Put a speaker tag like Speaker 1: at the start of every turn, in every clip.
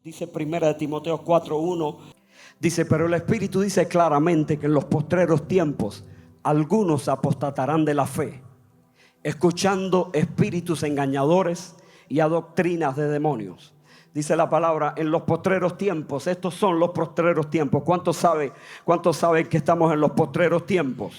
Speaker 1: Dice Primera de Timoteo 4:1, dice: pero el Espíritu dice claramente que en los postreros tiempos algunos apostatarán de la fe, escuchando espíritus engañadores y a doctrinas de demonios. Dice la palabra, en los postreros tiempos. Estos son los postreros tiempos. ¿Cuántos saben que estamos en los postreros tiempos?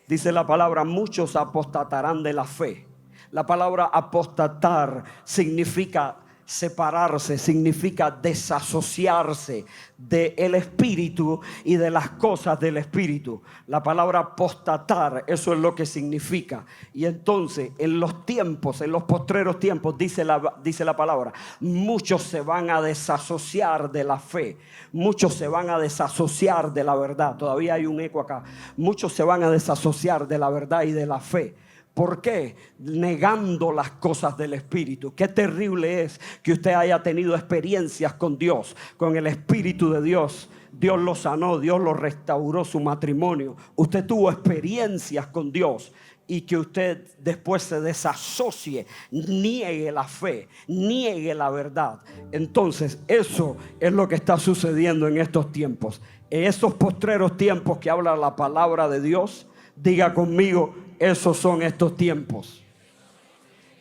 Speaker 1: Dice la palabra, muchos apostatarán de la fe. La palabra apostatar significa separarse, significa desasociarse del espíritu y de las cosas del espíritu. La palabra apostatar, eso es lo que significa. Y entonces en los tiempos, en los postreros tiempos, dice la palabra, muchos se van a desasociar de la fe, muchos se van a desasociar de la verdad. Todavía hay un eco acá. Muchos se van a desasociar de la verdad y de la fe. ¿Por qué? Negando las cosas del Espíritu. Qué terrible es que usted haya tenido experiencias con Dios, con el Espíritu de Dios. Dios lo sanó, Dios lo restauró, su matrimonio. Usted tuvo experiencias con Dios y que usted después se desasocie, niegue la fe, niegue la verdad. Entonces eso es lo que está sucediendo en estos tiempos. En estos postreros tiempos que habla la palabra de Dios, diga conmigo: esos son estos tiempos.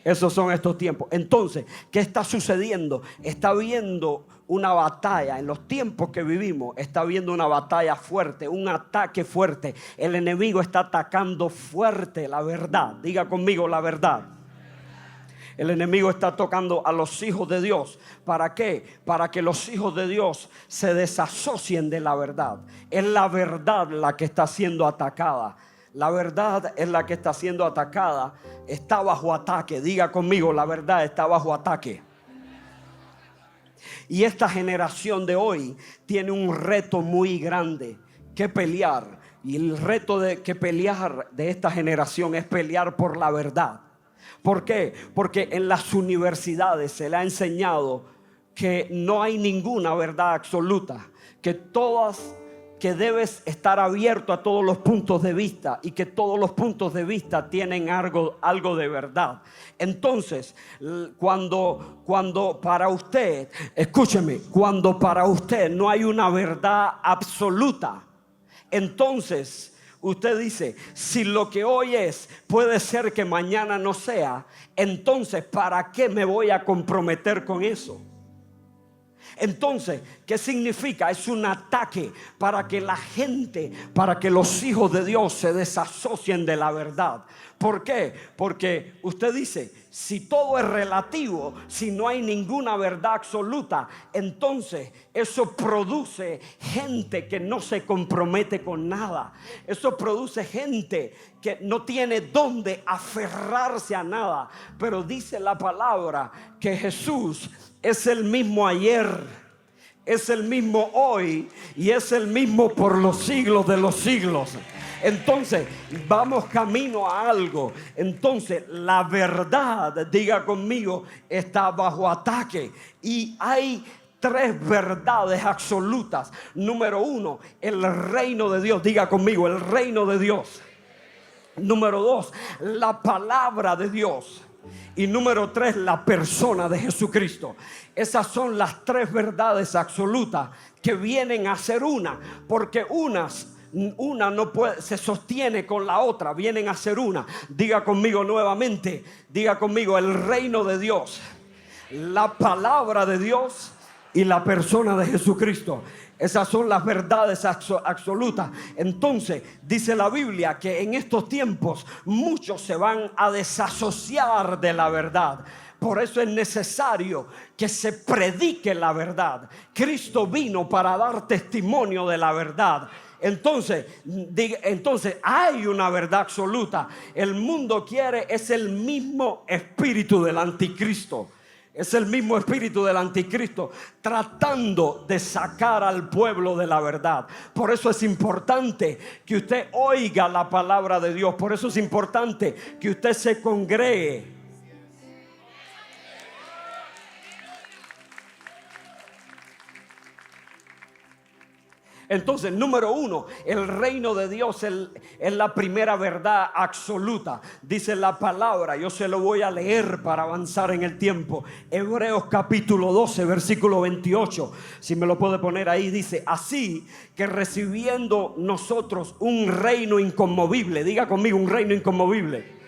Speaker 1: Esos son estos tiempos. Entonces, ¿qué está sucediendo? Está habiendo una batalla. En los tiempos que vivimos está habiendo una batalla fuerte, un ataque fuerte. El enemigo está atacando fuerte la verdad. Diga conmigo: la verdad. El enemigo está tocando a los hijos de Dios. ¿Para qué? Para que los hijos de Dios se desasocien de la verdad. Es la verdad la que está siendo atacada. La verdad es la que está siendo atacada. Está bajo ataque. Diga conmigo: la verdad está bajo ataque. Y esta generación de hoy tiene un reto muy grande que pelear. Y el reto que pelear de esta generación es pelear por la verdad. ¿Por qué? Porque en las universidades se le ha enseñado que no hay ninguna verdad absoluta, que debes estar abierto a todos los puntos de vista y que todos los puntos de vista tienen algo de verdad. Entonces, cuando para usted, escúcheme, cuando para usted no hay una verdad absoluta, entonces usted dice: si lo que hoy es puede ser que mañana no sea, entonces ¿para qué me voy a comprometer con eso? Entonces, ¿qué significa? Es un ataque para que la gente, para que los hijos de Dios se desasocien de la verdad. ¿Por qué? Porque usted dice: si todo es relativo, si no hay ninguna verdad absoluta, entonces eso produce gente que no se compromete con nada. Eso produce gente que no tiene dónde aferrarse a nada. Pero dice la palabra que Jesús es el mismo ayer, es el mismo hoy y es el mismo por los siglos de los siglos. Entonces vamos camino a algo. Entonces la verdad, diga conmigo, está bajo ataque. Y hay tres verdades absolutas. Número uno, el reino de Dios. Diga conmigo: el reino de Dios. Número dos, la palabra de Dios. Y número tres, la persona de Jesucristo. Esas son las tres verdades absolutas que vienen a ser una, porque una no puede, se sostiene con la otra, vienen a ser una. Diga conmigo nuevamente, diga conmigo: el reino de Dios, la palabra de Dios y la persona de Jesucristo. Esas son las verdades absolutas. Entonces dice la Biblia que en estos tiempos muchos se van a desasociar de la verdad. Por eso es necesario que se predique la verdad. Cristo vino para dar testimonio de la verdad. Entonces hay una verdad absoluta. El mundo quiere, es el mismo espíritu del anticristo. Es el mismo espíritu del anticristo tratando de sacar al pueblo de la verdad. Por eso es importante que usted oiga la palabra de Dios. Por eso es importante que usted se congregue. Entonces, número uno, el reino de Dios es la primera verdad absoluta. Dice la palabra, yo se lo voy a leer para avanzar en el tiempo. Hebreos capítulo 12, versículo 28. Si me lo puede poner ahí, dice: así que recibiendo nosotros un reino inconmovible. Diga conmigo, un reino inconmovible.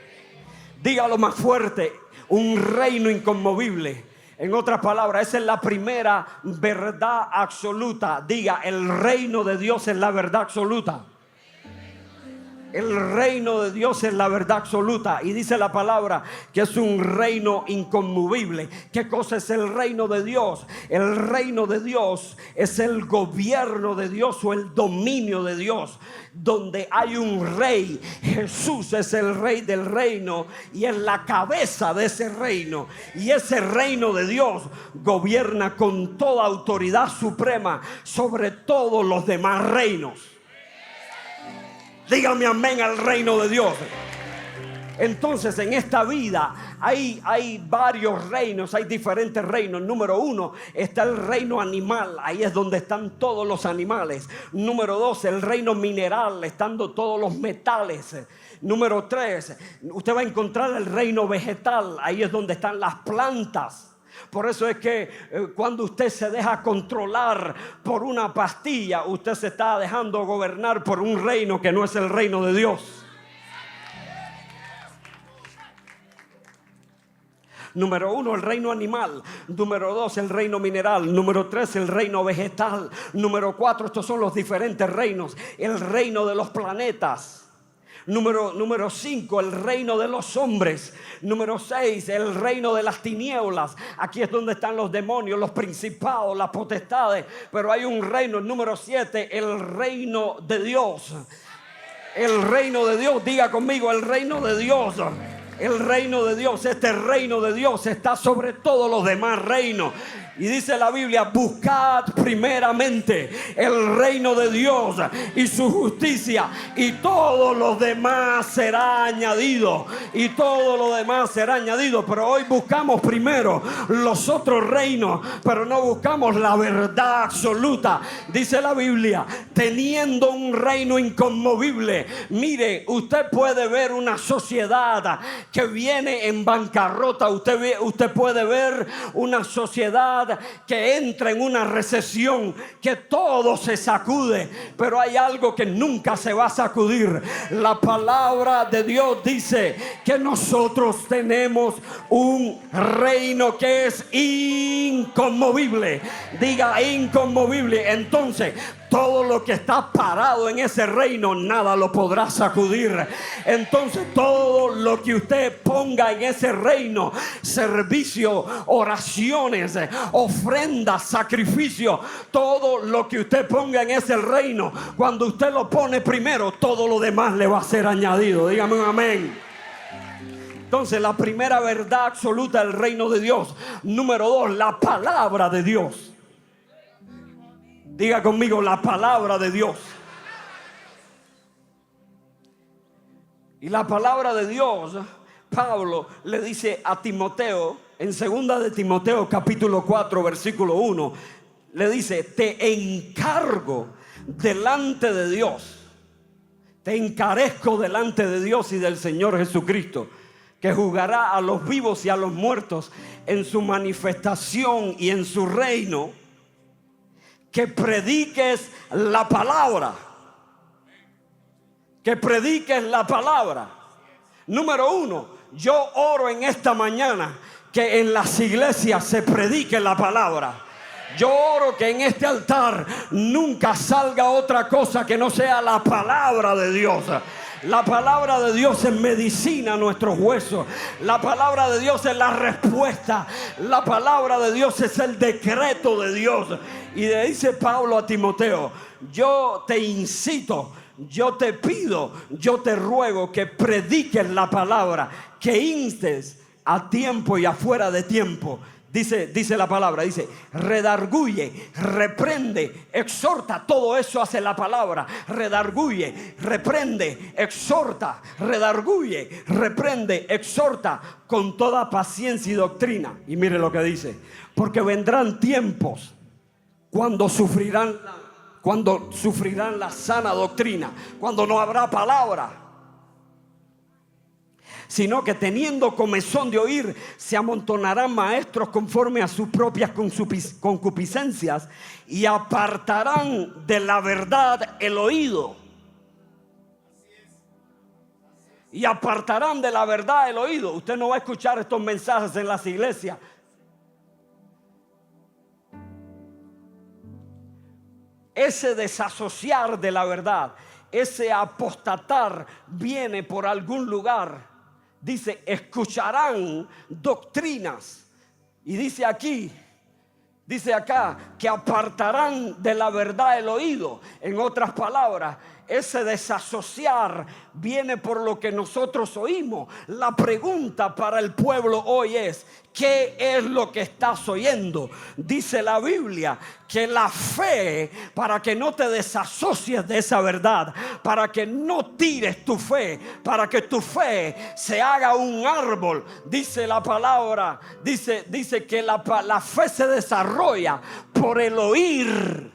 Speaker 1: Dígalo más fuerte, un reino inconmovible. En otras palabras, esa es la primera verdad absoluta. Diga, el reino de Dios es la verdad absoluta. El reino de Dios es la verdad absoluta. Y dice la palabra que es un reino inconmovible. ¿Qué cosa es el reino de Dios? El reino de Dios es el gobierno de Dios o el dominio de Dios, donde hay un rey. Jesús es el rey del reino y es la cabeza de ese reino. Y ese reino de Dios gobierna con toda autoridad suprema sobre todos los demás reinos. Dígame amén al reino de Dios. Entonces, en esta vida hay varios reinos, hay diferentes reinos. Número uno, está el reino animal. Ahí es donde están todos los animales. Número dos, el reino mineral, estando todos los metales. Número tres, usted va a encontrar el reino vegetal. Ahí es donde están las plantas. Por eso es que cuando usted se deja controlar por una pastilla, usted se está dejando gobernar por un reino que no es el reino de Dios. Número uno, el reino animal. Número dos, el reino mineral. Número tres, el reino vegetal. Número cuatro, estos son los diferentes reinos. El reino de los planetas. Número 5, el reino de los hombres. Número 6, el reino de las tinieblas. Aquí es donde están los demonios, los principados, las potestades. Pero hay un reino. Número 7, el reino de Dios. El reino de Dios, diga conmigo, el reino de Dios. El reino de Dios, este reino de Dios está sobre todos los demás reinos. Y dice la Biblia: buscad primeramente el reino de Dios y su justicia, y todo lo demás será añadido. Y todo lo demás será añadido. Pero hoy buscamos primero los otros reinos, pero no buscamos la verdad absoluta. Dice la Biblia: teniendo un reino inconmovible. Mire, usted puede ver una sociedad que viene en bancarrota. Usted puede ver una sociedad que entra en una recesión, que todo se sacude, pero hay algo que nunca se va a sacudir. La palabra de Dios dice que nosotros tenemos un reino que es inconmovible. Diga, inconmovible. Entonces, todo lo que está parado en ese reino, nada lo podrá sacudir. Entonces, todo lo que usted ponga en ese reino, servicio, oraciones, ofrendas, sacrificio, todo lo que usted ponga en ese reino, cuando usted lo pone primero, todo lo demás le va a ser añadido. Dígame un amén. Entonces, la primera verdad absoluta del reino de Dios. Número 2, la palabra de Dios. Diga conmigo, la palabra de Dios. Y la palabra de Dios, Pablo le dice a Timoteo, en 2 de Timoteo capítulo 4 versículo 1, le dice: te encargo delante de Dios, te encarezco delante de Dios y del Señor Jesucristo, que juzgará a los vivos y a los muertos en su manifestación y en su reino, que prediques la palabra. Que prediques la palabra. Número 1, yo oro en esta mañana que en las iglesias se predique la palabra. Yo oro que en este altar nunca salga otra cosa que no sea la palabra de Dios. La palabra de Dios es medicina a nuestros huesos. La palabra de Dios es la respuesta. La palabra de Dios es el decreto de Dios. Y le dice Pablo a Timoteo: yo te incito, yo te pido, yo te ruego que prediques la palabra, que instes a tiempo y afuera de tiempo. Dice la palabra, dice: redarguye, reprende, exhorta. Todo eso hace la palabra. Redarguye, reprende, exhorta. Redarguye, reprende, exhorta con toda paciencia y doctrina. Y mire lo que dice: porque vendrán tiempos cuando sufrirán cuando sufrirán la sana doctrina, cuando no habrá palabra, sino que teniendo comezón de oír, se amontonarán maestros conforme a sus propias concupiscencias y apartarán de la verdad el oído. Y apartarán de la verdad el oído. Usted no va a escuchar estos mensajes en las iglesias. Ese desasociar de la verdad, ese apostatar viene por algún lugar. Dice, escucharán doctrinas. Y dice aquí, dice acá, que apartarán de la verdad el oído. En otras palabras, ese desasociar viene por lo que nosotros oímos. La pregunta para el pueblo hoy es, ¿qué es lo que estás oyendo? Dice la Biblia que la fe, para que no te desasocies de esa verdad, para que no tires tu fe, para que tu fe se haga un árbol, dice la palabra, dice que la fe se desarrolla por el oír.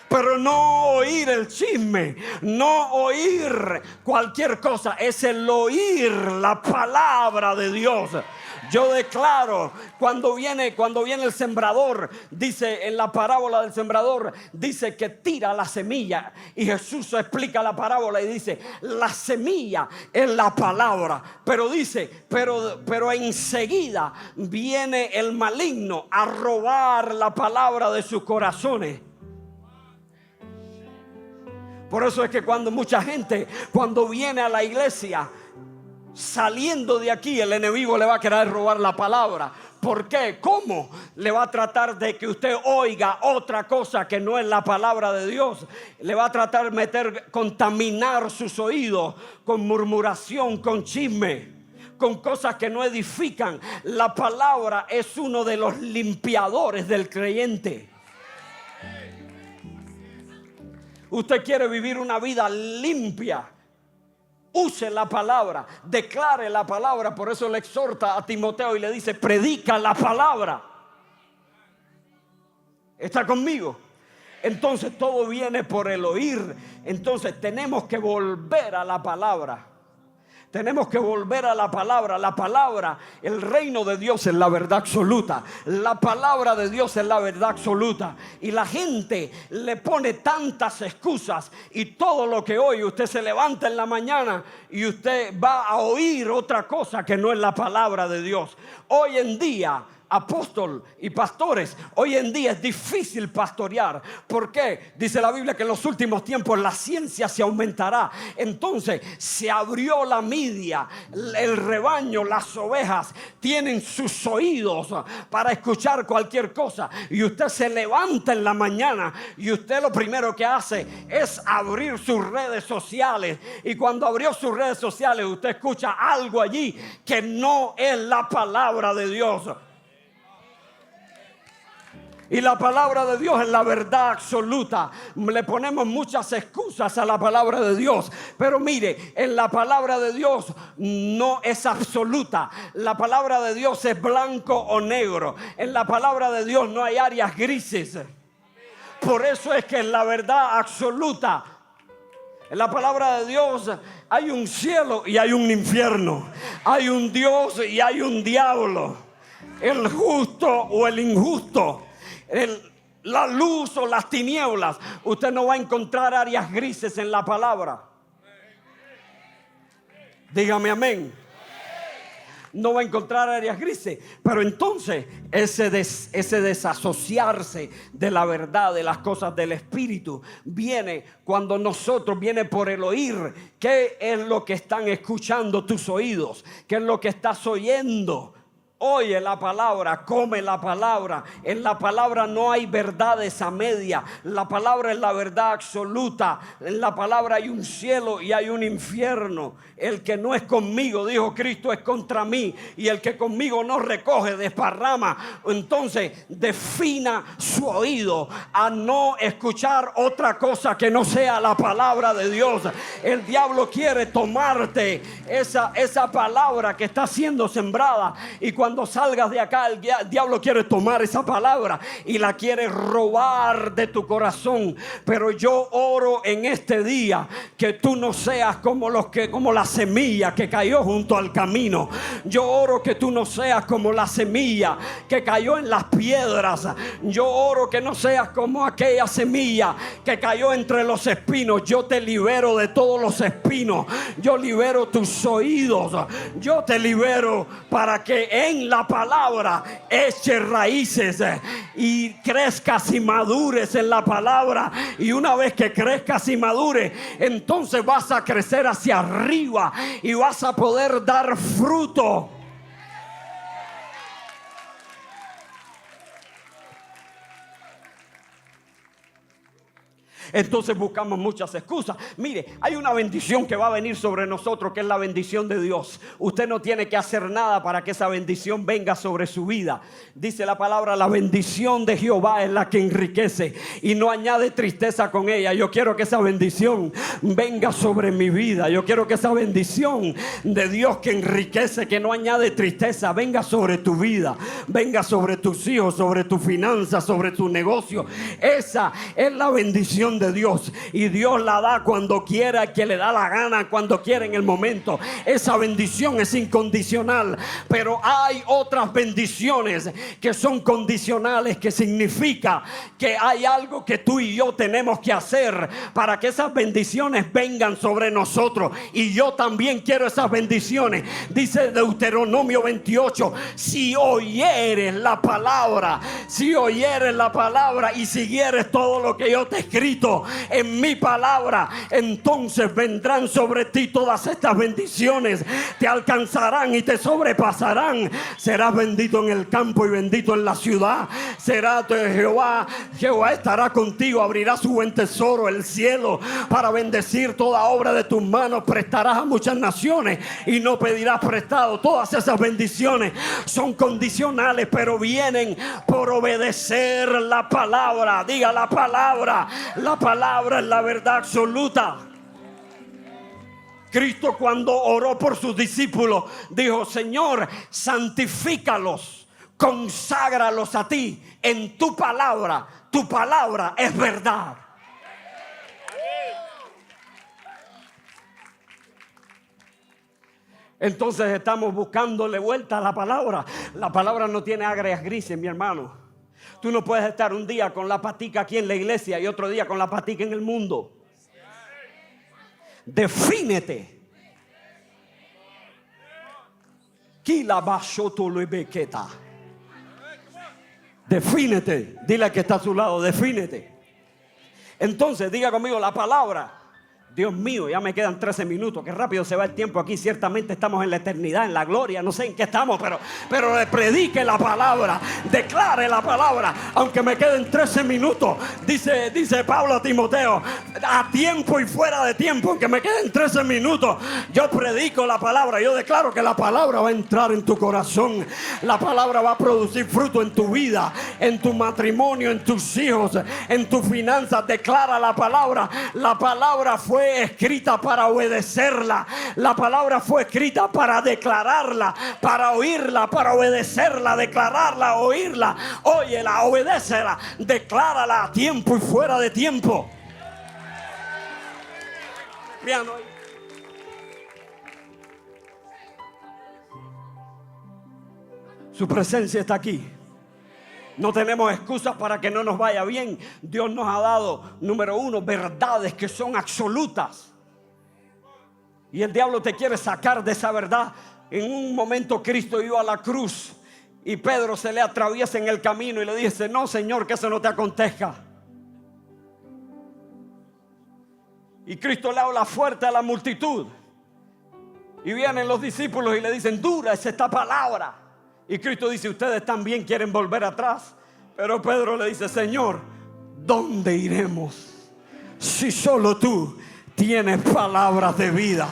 Speaker 1: Pero no oír el chisme, no oír cualquier cosa, es el oír la palabra de Dios. Yo declaro, cuando viene el sembrador, dice en la parábola del sembrador, dice que tira la semilla. Y Jesús explica la parábola y dice, la semilla es la palabra. Pero dice, pero enseguida viene el maligno a robar la palabra de sus corazones. Por eso es que cuando mucha gente, cuando viene a la iglesia, saliendo de aquí, el enemigo le va a querer robar la palabra. ¿Por qué? ¿Cómo? Le va a tratar de que usted oiga otra cosa que no es la palabra de Dios. Le va a tratar de contaminar sus oídos con murmuración, con chisme, con cosas que no edifican. La palabra es uno de los limpiadores del creyente. Usted quiere vivir una vida limpia, use la palabra, declare la palabra. Por eso le exhorta a Timoteo y le dice, predica la palabra. ¿Está conmigo? Entonces todo viene por el oír. Entonces tenemos que volver a la palabra. Tenemos que volver a la palabra. La palabra, el reino de Dios es la verdad absoluta. La palabra de Dios es la verdad absoluta. Y la gente le pone tantas excusas. Y todo lo que oye, usted se levanta en la mañana y usted va a oír otra cosa que no es la palabra de Dios. Hoy en día, apóstol y pastores, hoy en día es difícil pastorear. ¿Por qué? Dice la Biblia que en los últimos tiempos la ciencia se aumentará. Entonces se abrió la media, el rebaño, las ovejas tienen sus oídos para escuchar cualquier cosa. Y usted se levanta en la mañana y usted lo primero que hace es abrir sus redes sociales. Y cuando abrió sus redes sociales, usted escucha algo allí que no es la palabra de Dios. Y la palabra de Dios es la verdad absoluta. Le ponemos muchas excusas a la palabra de Dios. Pero mire, en la palabra de Dios no es absoluta. La palabra de Dios es blanco o negro. En la palabra de Dios no hay áreas grises. Por eso es que en la verdad absoluta, en la palabra de Dios hay un cielo y hay un infierno. Hay un Dios y hay un diablo. El justo o el injusto. La luz o las tinieblas. Usted no va a encontrar áreas grises en la palabra. Dígame amén. No va a encontrar áreas grises. Pero entonces ese desasociarse de la verdad, de las cosas del Espíritu, viene cuando viene por el oír. ¿Qué es lo que están escuchando tus oídos? ¿Qué es lo que estás oyendo? Oye la palabra, come la palabra. En la palabra no hay verdades a media. La palabra es la verdad absoluta. En la palabra hay un cielo y hay un infierno. El que no es conmigo, dijo Cristo, es contra mí. Y el que conmigo no recoge, desparrama. Entonces defina su oído a no escuchar otra cosa que no sea la palabra de Dios. El diablo quiere tomarte esa palabra que está siendo sembrada. Y cuando cuando salgas de acá, el diablo quiere tomar esa palabra y la quiere robar de tu corazón. Pero yo oro en este día que tú no seas como la semilla que cayó junto al camino. Yo oro que tú no seas como la semilla que cayó en las piedras. Yo oro que no seas como aquella semilla que cayó entre los espinos. Yo te libero de todos los espinos. Yo libero tus oídos. Yo te libero para que en la palabra eches raíces y crezcas y madures en la palabra. Y una vez que crezcas y madures, entonces vas a crecer hacia arriba y vas a poder dar fruto. Entonces buscamos muchas excusas. Mire, hay una bendición que va a venir sobre nosotros, que es la bendición de Dios. Usted no tiene que hacer nada para que esa bendición venga sobre su vida. Dice la palabra: la bendición de Jehová es la que enriquece y no añade tristeza con ella. Yo quiero que esa bendición venga sobre mi vida. Yo quiero que esa bendición de Dios que enriquece, que no añade tristeza, venga sobre tu vida, venga sobre tus hijos, sobre tu finanza, sobre tu negocio. Esa es la bendición de Dios, y Dios la da cuando quiera, que le da la gana, cuando quiera, en el momento. Esa bendición es incondicional, pero hay otras bendiciones que son condicionales, que significa que hay algo que tú y yo tenemos que hacer para que esas bendiciones vengan sobre nosotros. Y yo también quiero esas bendiciones. Dice Deuteronomio 28: si oyeres la palabra, y siguieres todo lo que yo te he escrito en mi palabra, entonces vendrán sobre ti todas estas bendiciones, te alcanzarán y te sobrepasarán. Serás bendito en el campo y bendito en la ciudad. Será Jehová estará contigo, abrirá su buen tesoro, el cielo, para bendecir toda obra de tus manos. Prestarás a muchas naciones y no pedirás prestado. Todas esas bendiciones son condicionales, pero vienen por obedecer la palabra. Diga la palabra. La palabra es la verdad absoluta. Cristo, cuando oró por sus discípulos, dijo: Señor, santifícalos, conságralos a ti en tu palabra. Tu palabra es verdad. Entonces estamos buscándole vuelta a la palabra. La palabra no tiene agrias grises, mi hermano. Tú no puedes estar un día con la patica aquí en la iglesia y otro día con la patica en el mundo. Defínete. Defínete. Dile al que está a su lado: defínete. Entonces diga conmigo la palabra. Dios mío, ya me quedan 13 minutos. Qué rápido se va el tiempo aquí. Ciertamente estamos en la eternidad, en la gloria. No sé en qué estamos, pero le predique la palabra. Declare la palabra. Aunque me queden 13 minutos. Dice Pablo a Timoteo: a tiempo y fuera de tiempo, aunque me queden 13 minutos, yo predico la palabra. Yo declaro que la palabra va a entrar en tu corazón. La palabra va a producir fruto en tu vida, en tu matrimonio, en tus hijos, en tus finanzas. Declara la palabra. La palabra fue escrita para obedecerla. La palabra fue escrita para declararla, para oírla, para obedecerla, declararla, oírla. Óyela, obedécela, declárala a tiempo y fuera de tiempo. Piano. Su presencia está aquí. No tenemos excusas para que no nos vaya bien. Dios nos ha dado, número uno, verdades que son absolutas. Y el diablo te quiere sacar de esa verdad. En un momento Cristo iba a la cruz y Pedro se le atraviesa en el camino y le dice: no, Señor, que eso no te acontezca. Y Cristo le habla fuerte a la multitud. Y vienen los discípulos y le dicen: dura es esta palabra. Y Cristo dice: ustedes también quieren volver atrás. Pero Pedro le dice: Señor, ¿dónde iremos? Si solo tú tienes palabras de vida.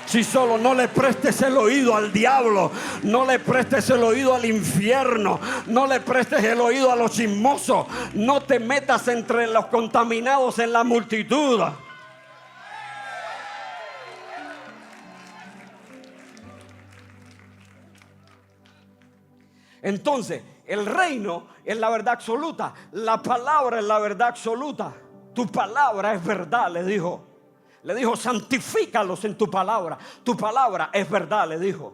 Speaker 1: Si solo no le prestes el oído al diablo, no le prestes el oído al infierno, no le prestes el oído a los chismosos, no te metas entre los contaminados en la multitud. Entonces, el reino es la verdad absoluta. La palabra es la verdad absoluta. Tu palabra es verdad, le dijo. Le dijo, santifícalos en tu palabra. Tu palabra es verdad, le dijo.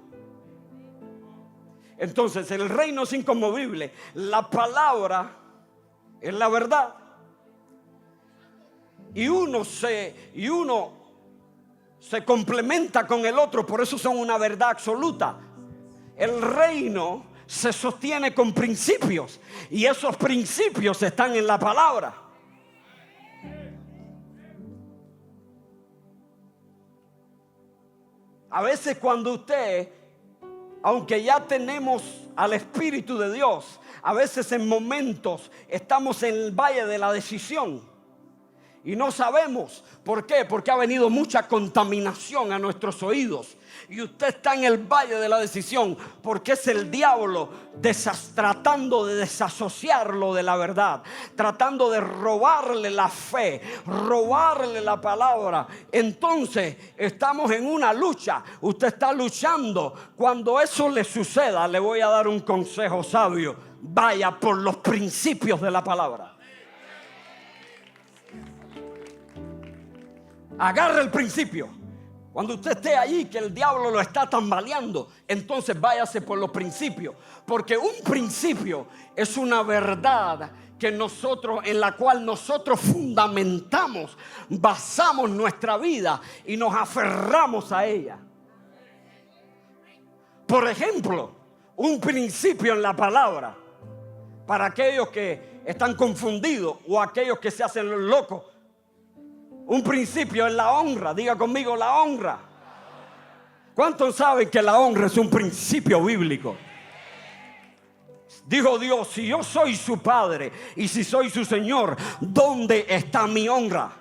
Speaker 1: Entonces, el reino es inconmovible. La palabra es la verdad. Y uno se complementa con el otro. Por eso son una verdad absoluta. El reino se sostiene con principios. Y esos principios están en la palabra. A veces cuando usted, aunque ya tenemos al Espíritu de Dios, a veces en momentos estamos en el valle de la decisión y no sabemos. ¿Por qué? Porque ha venido mucha contaminación a nuestros oídos. Y usted está en el valle de la decisión porque es el diablo tratando de desasociarlo de la verdad, tratando de robarle la fe, robarle la palabra. Entonces estamos en una lucha. Usted está luchando. Cuando eso le suceda, le voy a dar un consejo sabio: vaya por los principios de la palabra. Agarre el principio. Cuando usted esté allí que el diablo lo está tambaleando, entonces váyase por los principios. Porque un principio es una verdad que en la cual nosotros fundamentamos, basamos nuestra vida y nos aferramos a ella. Por ejemplo, un principio en la palabra, para aquellos que están confundidos o aquellos que se hacen los locos. Un principio es la honra. Diga conmigo, la honra. ¿Cuántos saben que la honra es un principio bíblico? Dijo Dios: si yo soy su padre y si soy su Señor, ¿dónde está mi honra?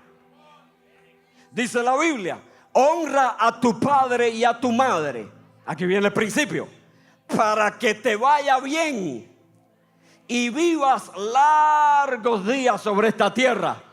Speaker 1: Dice la Biblia: honra a tu padre y a tu madre. Aquí viene el principio. Para que te vaya bien y vivas largos días sobre esta tierra.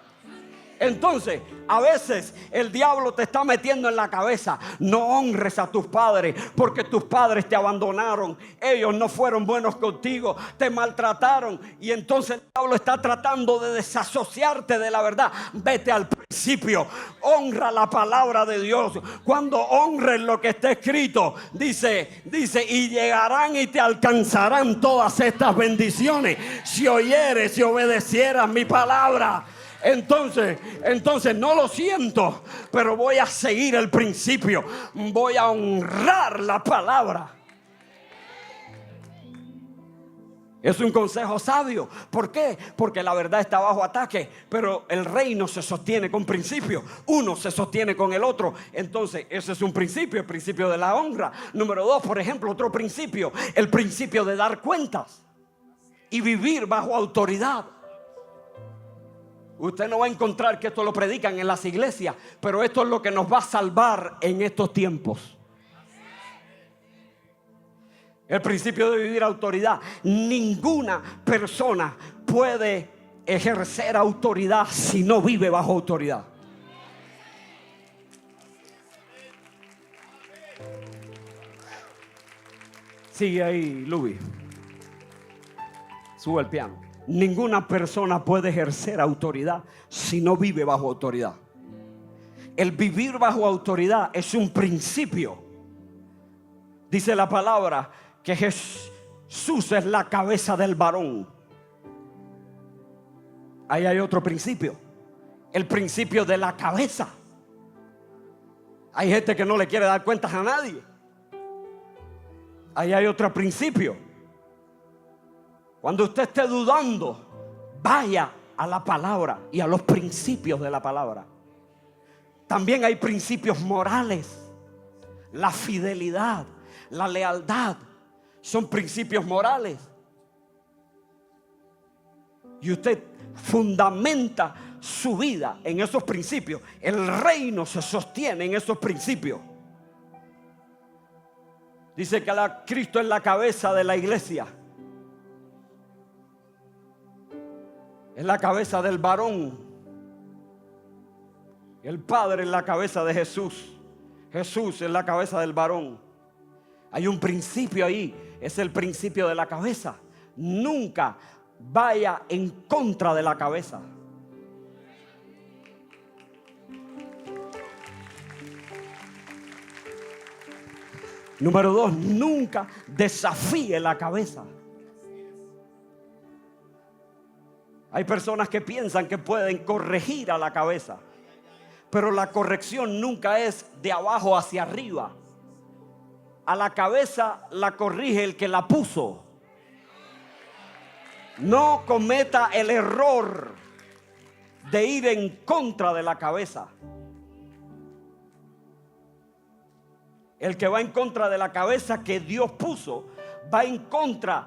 Speaker 1: Entonces, a veces el diablo te está metiendo en la cabeza: no honres a tus padres porque tus padres te abandonaron, ellos no fueron buenos contigo, te maltrataron. Y entonces el diablo está tratando de desasociarte de la verdad. Vete al principio, honra la palabra de Dios. Cuando honres lo que está escrito, dice, y llegarán y te alcanzarán todas estas bendiciones si oyeres y obedecieras mi palabra. Entonces no lo siento, pero voy a seguir el principio. Voy a honrar la palabra. Es un consejo sabio. ¿Por qué? Porque la verdad está bajo ataque, pero el reino se sostiene con principios. Uno se sostiene con el otro. Entonces ese es un principio, el principio de la honra. Número 2, por ejemplo, otro principio: el principio de dar cuentas y vivir bajo autoridad. Usted no va a encontrar que esto lo predican en las iglesias, pero esto es lo que nos va a salvar en estos tiempos. El principio de vivir autoridad. Ninguna persona puede ejercer autoridad si no vive bajo autoridad. Sigue ahí, Luis. Sube el piano. Ninguna persona puede ejercer autoridad si no vive bajo autoridad. El vivir bajo autoridad es un principio. Dice la palabra que Jesús es la cabeza del varón. Ahí hay otro principio: el principio de la cabeza. Hay gente que no le quiere dar cuentas a nadie. Ahí hay otro principio. Cuando usted esté dudando, vaya a la palabra y a los principios de la palabra. También hay principios morales. La fidelidad, la lealtad son principios morales. Y usted fundamenta su vida en esos principios. El reino se sostiene en esos principios. Dice que Cristo es la cabeza de la iglesia. Es la cabeza del varón. El Padre es la cabeza de Jesús. Jesús es la cabeza del varón. Hay un principio ahí, es el principio de la cabeza. Nunca vaya en contra de la cabeza. Número 2, nunca desafíe la cabeza. Hay personas que piensan que pueden corregir a la cabeza, pero la corrección nunca es de abajo hacia arriba. A la cabeza la corrige el que la puso. No cometa el error de ir en contra de la cabeza. El que va en contra de la cabeza que Dios puso, va en contra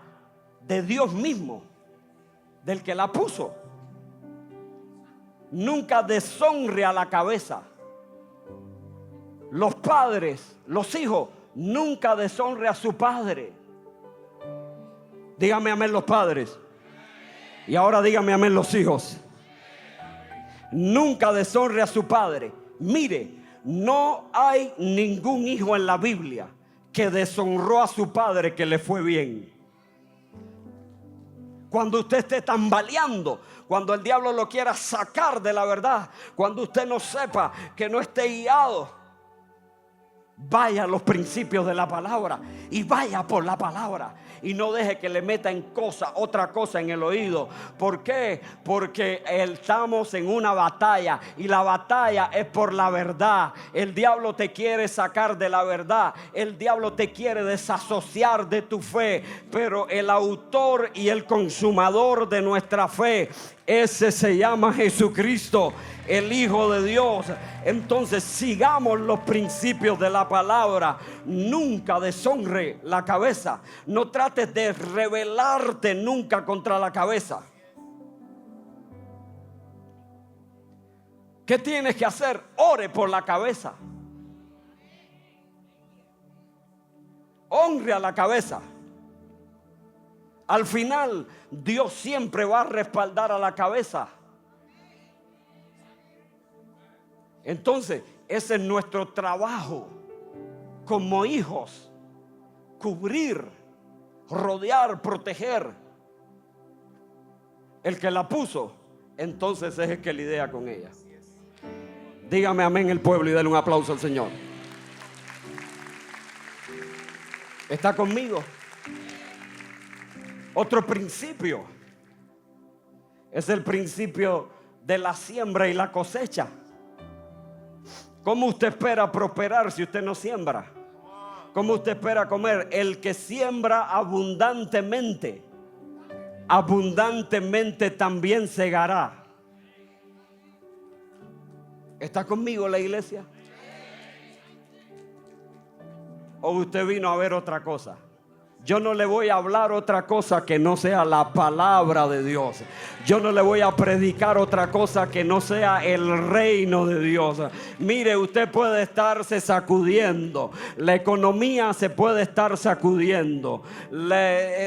Speaker 1: de Dios mismo, del que la puso. Nunca deshonre a la cabeza. Los padres, los hijos, nunca deshonre a su padre. Dígame amén los padres. Y ahora dígame amén los hijos. Nunca deshonre a su padre. Mire, no hay ningún hijo en la Biblia que deshonró a su padre que le fue bien. Cuando usted esté tambaleando, cuando el diablo lo quiera sacar de la verdad, cuando usted no sepa, que no esté guiado, vaya a los principios de la palabra y vaya por la palabra. Y no deje que le meta en otra cosa en el oído. ¿Por qué? Porque estamos en una batalla y la batalla es por la verdad. El diablo te quiere sacar de la verdad. El diablo te quiere desasociar de tu fe. Pero el autor y el consumador de nuestra fe, ese se llama Jesucristo, el Hijo de Dios. Entonces sigamos los principios de la palabra. Nunca deshonre la cabeza. No trates de rebelarte nunca contra la cabeza. ¿Qué tienes que hacer? Ore por la cabeza. Honre a la cabeza. Al final, Dios siempre va a respaldar a la cabeza. Entonces, ese es nuestro trabajo como hijos: cubrir, rodear, proteger. El que la puso, entonces es el que lidia con ella. Dígame amén el pueblo y denle un aplauso al Señor. ¿Está conmigo? Otro principio es el principio de la siembra y la cosecha. ¿Cómo usted espera prosperar si usted no siembra? ¿Cómo usted espera comer? El que siembra abundantemente, abundantemente también segará. ¿Está conmigo la iglesia? ¿O usted vino a ver otra cosa? Yo no le voy a hablar otra cosa que no sea la palabra de Dios. Yo no le voy a predicar otra cosa que no sea el reino de Dios. Mire, usted puede estarse sacudiendo. La economía se puede estar sacudiendo.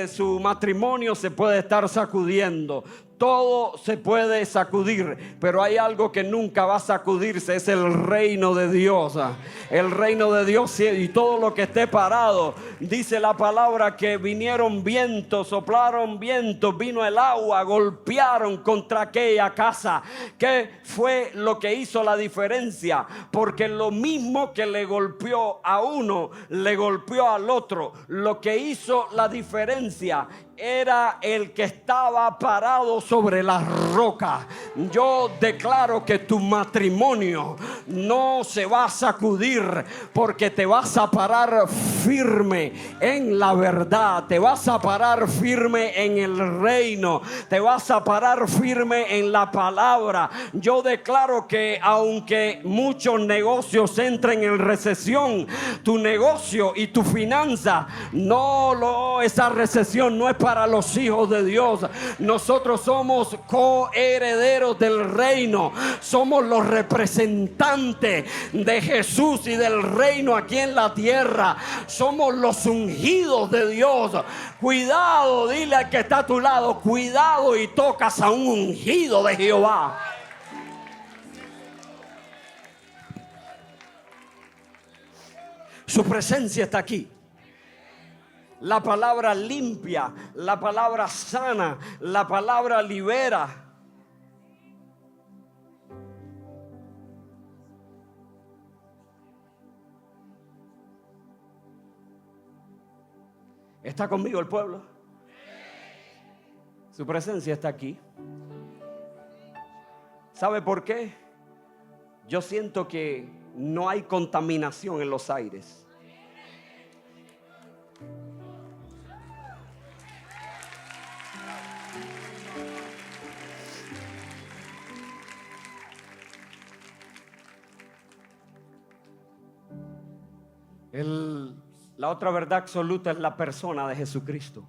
Speaker 1: Su matrimonio se puede estar sacudiendo. Todo se puede sacudir, pero hay algo que nunca va a sacudirse: es el reino de Dios. El reino de Dios, y todo lo que esté parado. Dice la palabra que vinieron vientos, soplaron vientos, vino el agua, golpearon contra aquella casa. ¿Qué fue lo que hizo la diferencia? Porque lo mismo que le golpeó a uno, le golpeó al otro. Lo que hizo la diferencia era el que estaba parado sobre la roca. Yo declaro que tu matrimonio no se va a sacudir, porque te vas a parar firme en la verdad, te vas a parar firme en el reino, te vas a parar firme en la palabra. Yo declaro que aunque muchos negocios entren en recesión, tu negocio y tu finanza esa recesión no es para los hijos de Dios. Nosotros somos coherederos del reino. Somos los representantes de Jesús y del reino aquí en la tierra. Somos los ungidos de Dios. Cuidado, dile al que está a tu lado: cuidado y tocas a un ungido de Jehová. Su presencia está aquí. La palabra limpia, la palabra sana, la palabra libera. ¿Está conmigo el pueblo? Su presencia está aquí. ¿Sabe por qué? Yo siento que no hay contaminación en los aires. La otra verdad absoluta es la persona de Jesucristo.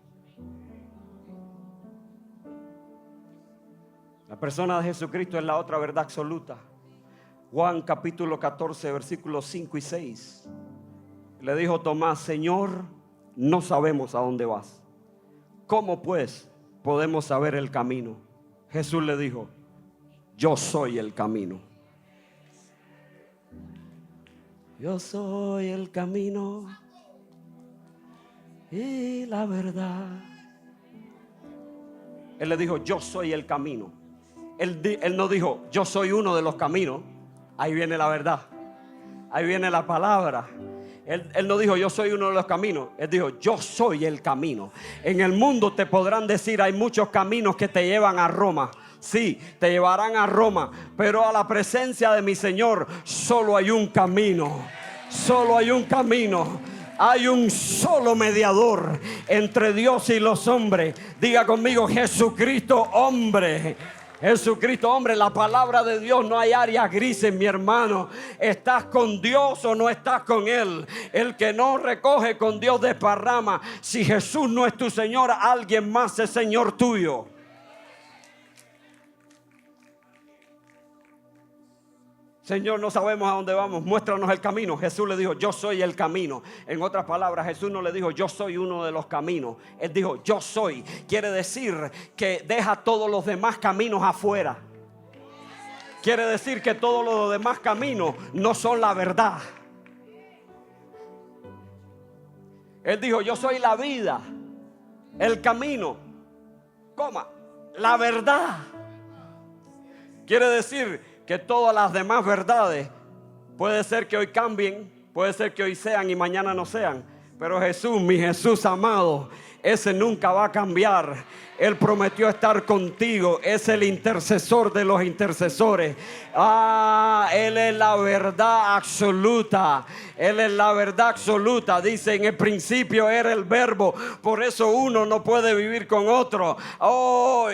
Speaker 1: La persona de Jesucristo es la otra verdad absoluta. Juan capítulo 14 versículos 5 y 6. Le dijo Tomás: Señor, no sabemos a dónde vas. ¿Cómo pues podemos saber el camino? Jesús le dijo: yo soy el camino. Yo soy el camino y la verdad. Él le dijo: yo soy el camino. Él no dijo: yo soy uno de los caminos. Ahí viene la verdad. Ahí viene la palabra. Él no dijo: yo soy uno de los caminos. Él dijo: yo soy el camino. En el mundo te podrán decir: hay muchos caminos que te llevan a Roma. Sí, te llevarán a Roma, pero a la presencia de mi Señor solo hay un camino. Solo hay un camino. Hay un solo mediador entre Dios y los hombres. Diga conmigo: Jesucristo hombre. Jesucristo hombre. La palabra de Dios, no hay áreas grises, mi hermano. ¿Estás con Dios o no estás con Él? El que no recoge con Dios desparrama. Si Jesús no es tu Señor, alguien más es Señor tuyo. Señor, no sabemos a dónde vamos, muéstranos el camino. Jesús le dijo: yo soy el camino. En otras palabras, Jesús no le dijo: yo soy uno de los caminos. Él dijo: yo soy. Quiere decir que deja todos los demás caminos afuera. Quiere decir que todos los demás caminos no son la verdad. Él dijo: yo soy la vida, el camino, la verdad. Quiere decir que todas las demás verdades puede ser que hoy cambien, puede ser que hoy sean y mañana no sean, pero Jesús, mi Jesús amado, ese nunca va a cambiar. Él prometió estar contigo. Es el intercesor de los intercesores. Él es la verdad absoluta. Él es la verdad absoluta. Dice: en el principio era el verbo. Por eso uno no puede vivir con otro.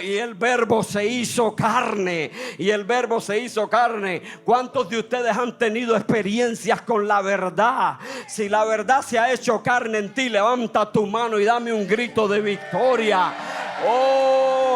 Speaker 1: Y el verbo se hizo carne. Y el verbo se hizo carne. ¿Cuántos de ustedes han tenido experiencias con la verdad? Si la verdad se ha hecho carne en ti, levanta tu mano y dame un grito de victoria.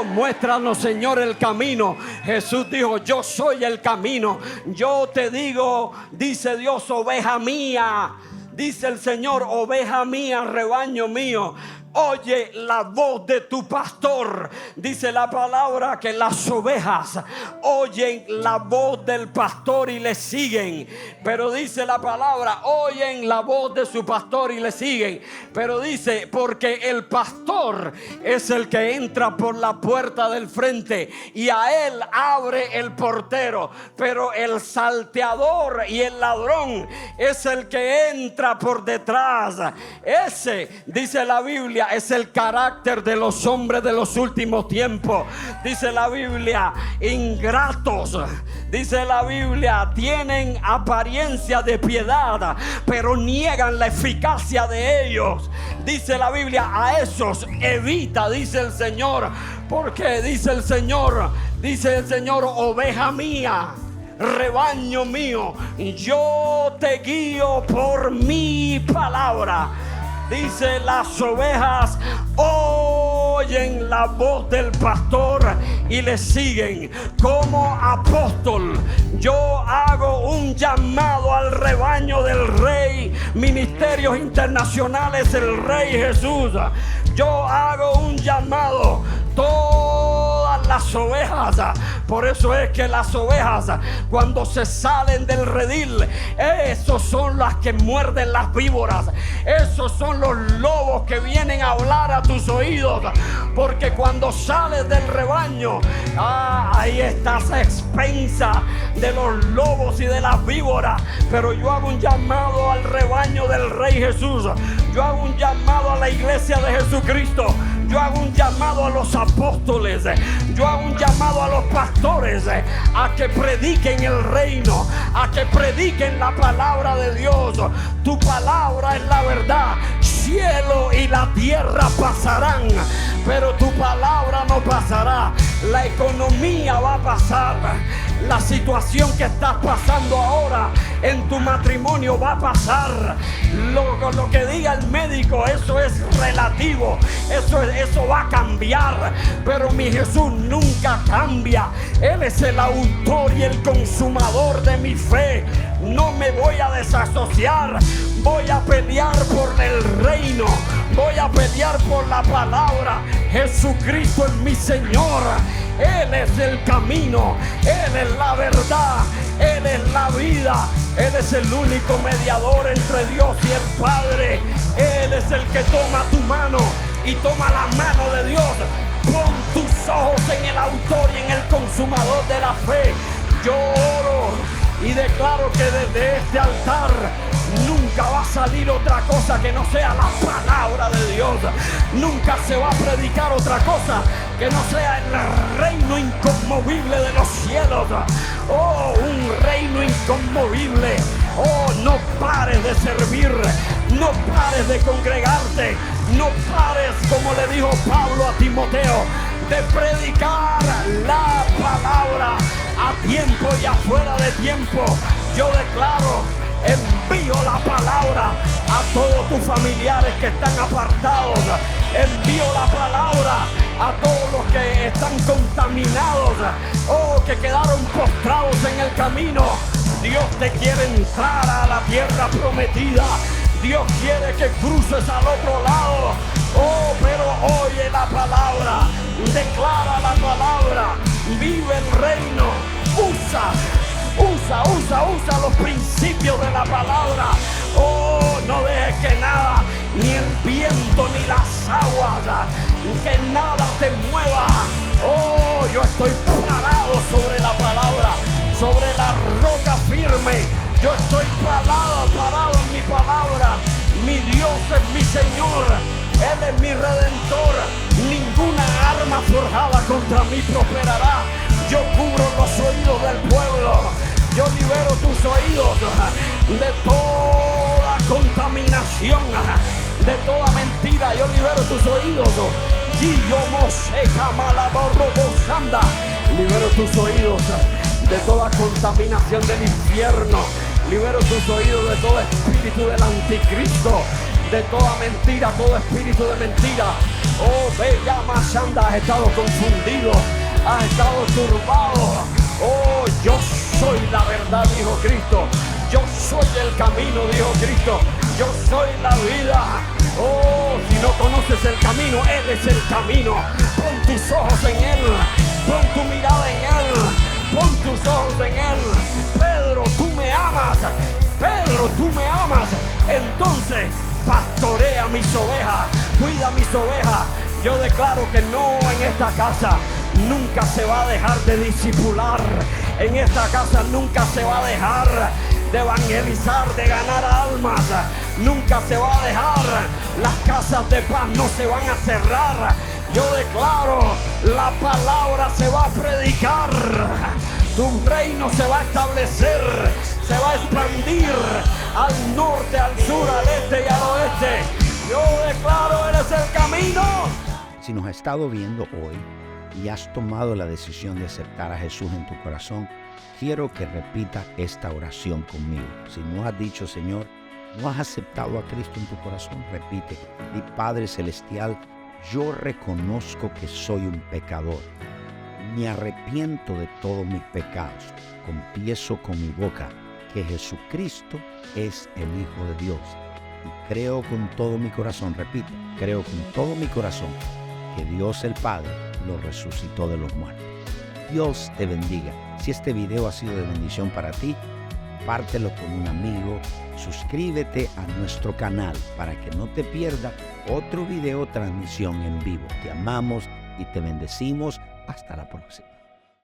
Speaker 1: Muéstranos, Señor, el camino. Jesús dijo: yo soy el camino. Yo te digo, dice Dios, oveja mía. Dice el Señor: oveja mía, rebaño mío, oye la voz de tu pastor. Dice la palabra que las ovejas oyen la voz del pastor y le siguen. Pero dice la palabra: oyen la voz de su pastor y le siguen. Pero dice: porque el pastor es el que entra por la puerta del frente y a él abre el portero. Pero el salteador y el ladrón es el que entra por detrás. Ese, dice la Biblia, es el carácter de los hombres de los últimos tiempos. Dice la Biblia: ingratos. Dice la Biblia: tienen apariencia de piedad, pero niegan la eficacia de ellos. Dice la Biblia: a esos evita, dice el Señor. Porque dice el Señor, oveja mía, rebaño mío, yo te guío por mi palabra. Dice: las ovejas oyen la voz del pastor y le siguen. Como apóstol, yo hago un llamado al rebaño del Rey. Ministerios Internacionales, el Rey Jesús. Yo hago un llamado. Todas van las ovejas. Por eso es que las ovejas, cuando se salen del redil, esos son las que muerden las víboras. Esos son los lobos que vienen a hablar a tus oídos. Porque cuando sales del rebaño, ahí estás a expensa de los lobos y de las víboras. Pero yo hago un llamado al rebaño del Rey Jesús. Yo hago un llamado a la iglesia de Jesucristo. Yo hago un llamado a los apóstoles. Yo hago un llamado a los pastores a que prediquen el reino, a que prediquen la palabra de Dios. Tu palabra es la verdad. Cielo y la tierra pasarán, pero tu palabra no pasará. La economía va a pasar. La situación que estás pasando ahora en tu matrimonio va a pasar. Lo que diga el médico, eso es relativo. Eso va a cambiar. Pero mi Jesús nunca cambia. Él es el autor y el consumador de mi fe. No me voy a desasociar. Voy a pelear por el reino. Voy a pelear por la palabra. Jesucristo es mi Señor. Él es el camino. Él es la verdad. Él es la vida. Él es el único mediador entre Dios y el Padre. Él es el que toma tu mano y toma la mano de Dios. Pon tus ojos en el autor y en el consumador de la fe. Yo oro y declaro que desde este altar nunca va a salir otra cosa que no sea la palabra de Dios. Nunca se va a predicar otra cosa que no sea el reino inconmovible de los cielos. Oh, un reino inconmovible. Oh, no pares de servir, no pares de congregarte, no pares, como le dijo Pablo a Timoteo, de predicar la palabra a tiempo y afuera de tiempo. Yo declaro, envío la palabra a todos tus familiares que están apartados. Envío la palabra a todos los que están contaminados, que quedaron postrados en el camino. Dios te quiere entrar a la tierra prometida. Dios quiere que cruces al otro lado. Pero oye la palabra, declara la palabra, vive el reino, usa los principios de la palabra. No dejes que nada, ni el viento ni las aguas, que nada te mueva. Yo estoy parado sobre la palabra, sobre la roca firme. Yo estoy parado en mi palabra. Mi Dios es mi Señor. Él es mi Redentor. Ninguna arma forjada contra mí prosperará. Yo cubro los oídos del pueblo. Yo libero tus oídos de toda contaminación, de toda mentira. Yo libero tus oídos. Libero tus oídos de toda contaminación del infierno. Libero tus oídos de todo espíritu del anticristo, de toda mentira, todo espíritu de mentira. Bella Mashanda, has estado confundido, has estado turbado. Yo soy la verdad, dijo Cristo. Yo soy el camino, dijo Cristo. Yo soy la vida. Si no conoces el camino, Él es el camino. Pon tus ojos en Él, pon tu mirada en Él, pon tus ojos en Él. Pedro, tú me amas. Pedro, tú me amas. Entonces pastorea mis ovejas, cuida mis ovejas. Yo declaro que no, en esta casa nunca se va a dejar de discipular. En esta casa nunca se va a dejar de evangelizar, de ganar almas. Nunca se va a dejar. Las casas de paz no se van a cerrar. Yo declaro, la palabra se va a predicar. Tu reino se va a establecer, se va a expandir al norte, al sur, al este y al oeste. Yo declaro, eres el camino.
Speaker 2: Si nos has estado viendo hoy y has tomado la decisión de aceptar a Jesús en tu corazón, quiero que repitas esta oración conmigo. Si no has dicho, Señor, no has aceptado a Cristo en tu corazón, repite: mi Padre Celestial, yo reconozco que soy un pecador. Me arrepiento de todos mis pecados. Confieso con mi boca que Jesucristo es el Hijo de Dios. Y creo con todo mi corazón, repite, creo con todo mi corazón que Dios el Padre lo resucitó de los muertos. Dios te bendiga. Si este video ha sido de bendición para ti, compártelo con un amigo. Suscríbete a nuestro canal para que no te pierdas otro video transmisión en vivo. Te amamos y te bendecimos. Hasta la próxima.